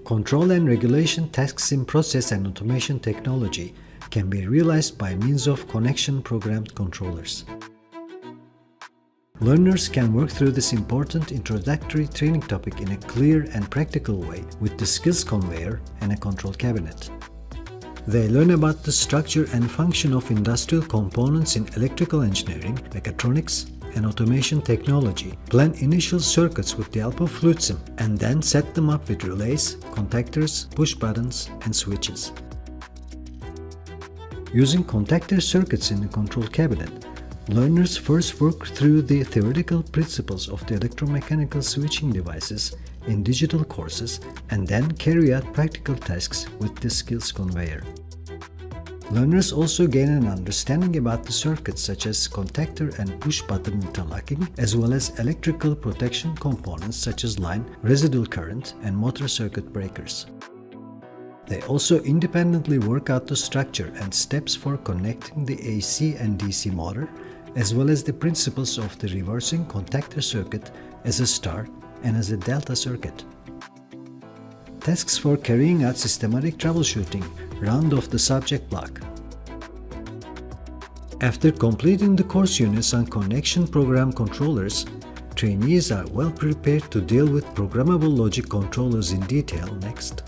Control and regulation tasks in process and automation technology can be realized by means of connection-programmed controllers. Learners can work through this important introductory training topic in a clear and practical way with the SkillsConveyor and a control cabinet. They learn about the structure and function of industrial components in electrical engineering, mechatronics, and automation technology, plan initial circuits with the help of fluid sim, and then set them up with relays, contactors, push buttons, and switches. Using contactor circuits in the control cabinet, learners first work through the theoretical principles of the electromechanical switching devices in digital courses and then carry out practical tasks with the SkillsConveyor. Learners also gain an understanding about the circuits such as contactor and push button interlocking, as well as electrical protection components such as line, residual current, and motor circuit breakers. They also independently work out the structure and steps for connecting the AC and DC motor, as well as the principles of the reversing contactor circuit as a star and as a delta circuit. Tasks for carrying out systematic troubleshooting round off the subject block. After completing the course units on connection program controllers, trainees are well prepared to deal with programmable logic controllers in detail next.